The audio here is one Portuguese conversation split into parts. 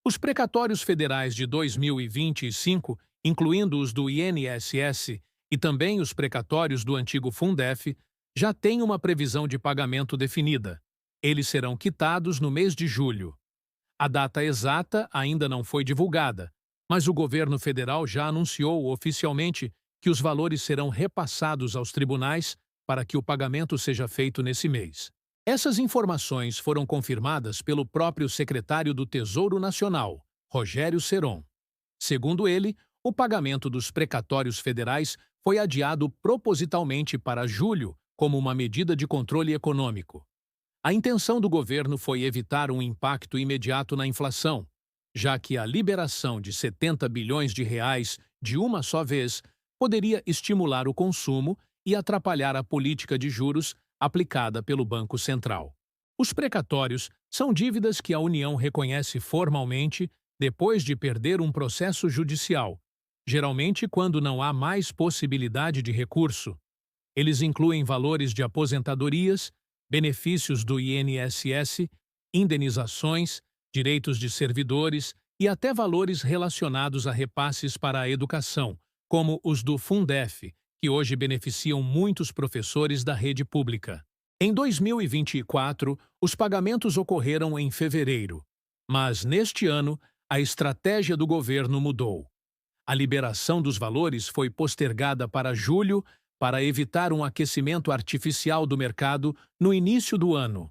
Os precatórios federais de 2025, incluindo os do INSS e também os precatórios do antigo Fundef, já têm uma previsão de pagamento definida. Eles serão quitados no mês de julho. A data exata ainda não foi divulgada, mas o governo federal já anunciou oficialmente que os valores serão repassados aos tribunais para que o pagamento seja feito nesse mês. Essas informações foram confirmadas pelo próprio secretário do Tesouro Nacional, Rogério Ceron. Segundo ele, o pagamento dos precatórios federais foi adiado propositalmente para julho como uma medida de controle econômico. A intenção do governo foi evitar um impacto imediato na inflação, já que a liberação de 70 bilhões de reais de uma só vez poderia estimular o consumo e atrapalhar a política de juros aplicada pelo Banco Central. Os precatórios são dívidas que a União reconhece formalmente depois de perder um processo judicial, geralmente quando não há mais possibilidade de recurso. Eles incluem valores de aposentadorias, benefícios do INSS, indenizações, direitos de servidores e até valores relacionados a repasses para a educação, como os do Fundef, que hoje beneficiam muitos professores da rede pública. Em 2024, os pagamentos ocorreram em fevereiro, mas neste ano a estratégia do governo mudou. A liberação dos valores foi postergada para julho para evitar um aquecimento artificial do mercado no início do ano.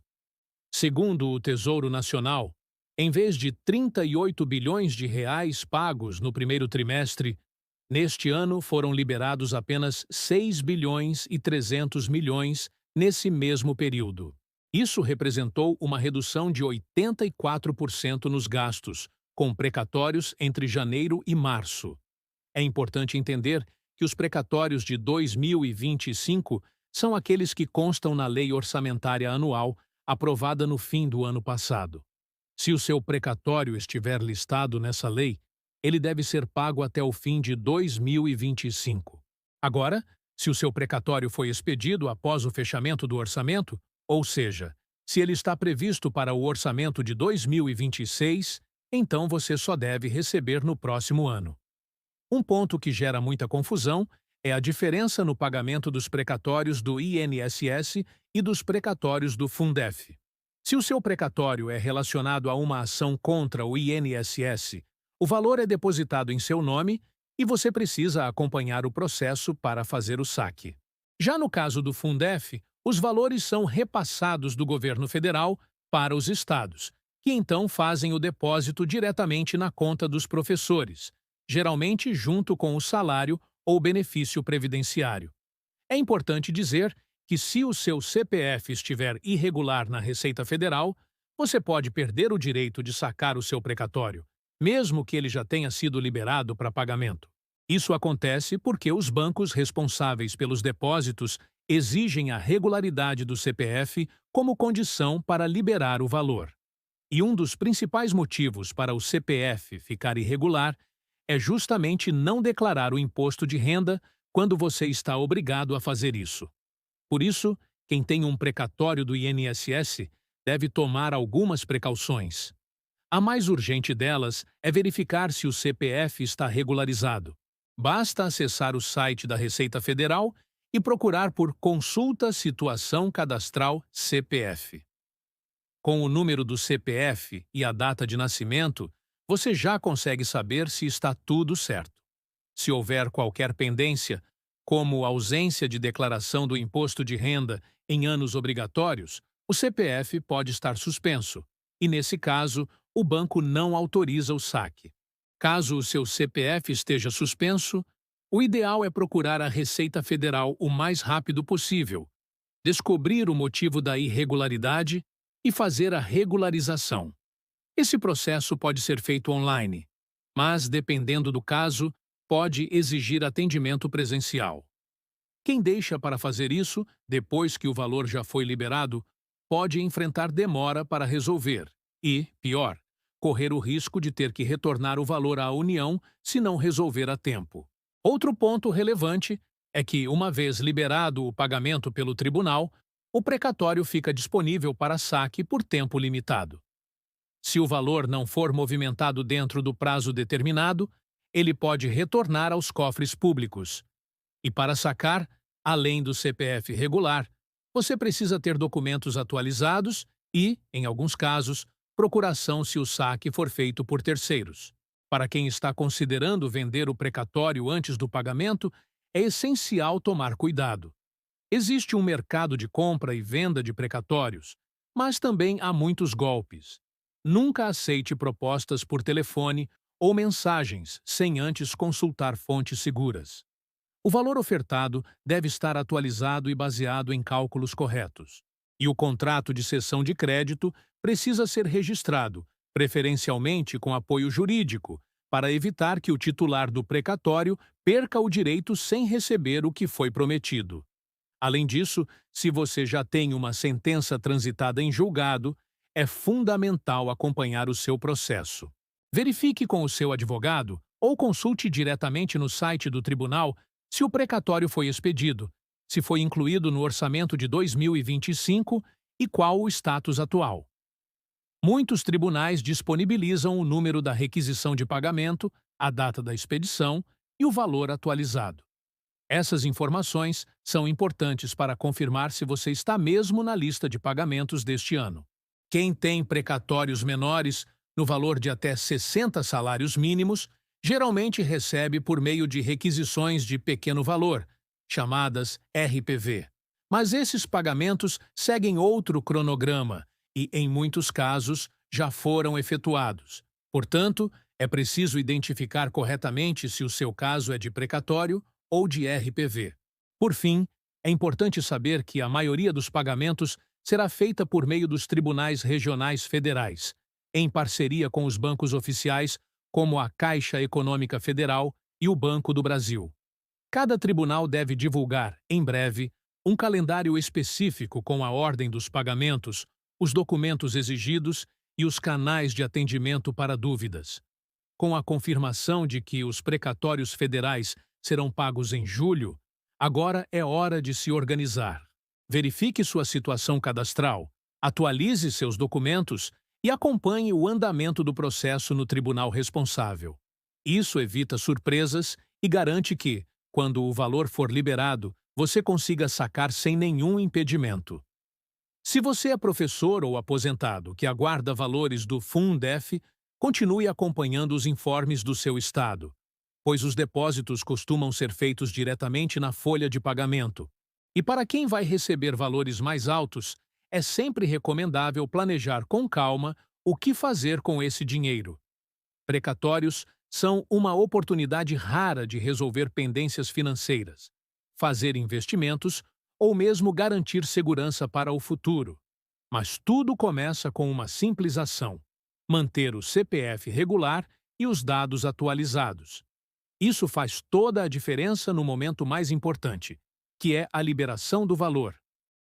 Segundo o Tesouro Nacional, em vez de 38 bilhões de reais pagos no primeiro trimestre, neste ano foram liberados apenas 6 bilhões e 300 milhões nesse mesmo período. Isso representou uma redução de 84% nos gastos, com precatórios entre janeiro e março. É importante entender que os precatórios de 2025 são aqueles que constam na Lei Orçamentária Anual, aprovada no fim do ano passado. Se o seu precatório estiver listado nessa lei, ele deve ser pago até o fim de 2025. Agora, se o seu precatório foi expedido após o fechamento do orçamento, ou seja, se ele está previsto para o orçamento de 2026, então você só deve receber no próximo ano. Um ponto que gera muita confusão é a diferença no pagamento dos precatórios do INSS e dos precatórios do Fundef. Se o seu precatório é relacionado a uma ação contra o INSS, o valor é depositado em seu nome e você precisa acompanhar o processo para fazer o saque. Já no caso do Fundef, os valores são repassados do governo federal para os estados, que então fazem o depósito diretamente na conta dos professores, geralmente junto com o salário ou benefício previdenciário. É importante dizer que se o seu CPF estiver irregular na Receita Federal, você pode perder o direito de sacar o seu precatório, mesmo que ele já tenha sido liberado para pagamento. Isso acontece porque os bancos responsáveis pelos depósitos exigem a regularidade do CPF como condição para liberar o valor. E um dos principais motivos para o CPF ficar irregular é justamente não declarar o imposto de renda quando você está obrigado a fazer isso. Por isso, quem tem um precatório do INSS deve tomar algumas precauções. A mais urgente delas é verificar se o CPF está regularizado. Basta acessar o site da Receita Federal e procurar por Consulta Situação Cadastral CPF. Com o número do CPF e a data de nascimento, você já consegue saber se está tudo certo. Se houver qualquer pendência, como ausência de declaração do imposto de renda em anos obrigatórios, o CPF pode estar suspenso, e nesse caso, o banco não autoriza o saque. Caso o seu CPF esteja suspenso, o ideal é procurar a Receita Federal o mais rápido possível, descobrir o motivo da irregularidade e fazer a regularização. Esse processo pode ser feito online, mas, dependendo do caso, pode exigir atendimento presencial. Quem deixa para fazer isso, depois que o valor já foi liberado, pode enfrentar demora para resolver e, pior, correr o risco de ter que retornar o valor à União se não resolver a tempo. Outro ponto relevante é que, uma vez liberado o pagamento pelo tribunal, o precatório fica disponível para saque por tempo limitado. Se o valor não for movimentado dentro do prazo determinado, ele pode retornar aos cofres públicos. E para sacar, além do CPF regular, você precisa ter documentos atualizados e, em alguns casos, procuração se o saque for feito por terceiros. Para quem está considerando vender o precatório antes do pagamento, é essencial tomar cuidado. Existe um mercado de compra e venda de precatórios, mas também há muitos golpes. Nunca aceite propostas por telefone ou mensagens sem antes consultar fontes seguras. O valor ofertado deve estar atualizado e baseado em cálculos corretos. E o contrato de cessão de crédito precisa ser registrado, preferencialmente com apoio jurídico, para evitar que o titular do precatório perca o direito sem receber o que foi prometido. Além disso, se você já tem uma sentença transitada em julgado, é fundamental acompanhar o seu processo. Verifique com o seu advogado ou consulte diretamente no site do tribunal se o precatório foi expedido, se foi incluído no orçamento de 2025 e qual o status atual. Muitos tribunais disponibilizam o número da requisição de pagamento, a data da expedição e o valor atualizado. Essas informações são importantes para confirmar se você está mesmo na lista de pagamentos deste ano. Quem tem precatórios menores, no valor de até 60 salários mínimos, geralmente recebe por meio de requisições de pequeno valor, chamadas RPV. Mas esses pagamentos seguem outro cronograma e, em muitos casos, já foram efetuados. Portanto, é preciso identificar corretamente se o seu caso é de precatório ou de RPV. Por fim, é importante saber que a maioria dos pagamentos será feita por meio dos tribunais regionais federais, em parceria com os bancos oficiais, como a Caixa Econômica Federal e o Banco do Brasil. Cada tribunal deve divulgar, em breve, um calendário específico com a ordem dos pagamentos, os documentos exigidos e os canais de atendimento para dúvidas. Com a confirmação de que os precatórios federais serão pagos em julho, agora é hora de se organizar. Verifique sua situação cadastral, atualize seus documentos e acompanhe o andamento do processo no tribunal responsável. Isso evita surpresas e garante que, quando o valor for liberado, você consiga sacar sem nenhum impedimento. Se você é professor ou aposentado que aguarda valores do Fundef, continue acompanhando os informes do seu estado, pois os depósitos costumam ser feitos diretamente na folha de pagamento. E para quem vai receber valores mais altos, é sempre recomendável planejar com calma o que fazer com esse dinheiro. Precatórios são uma oportunidade rara de resolver pendências financeiras, fazer investimentos ou mesmo garantir segurança para o futuro. Mas tudo começa com uma simples ação: manter o CPF regular e os dados atualizados. Isso faz toda a diferença no momento mais importante, que é a liberação do valor.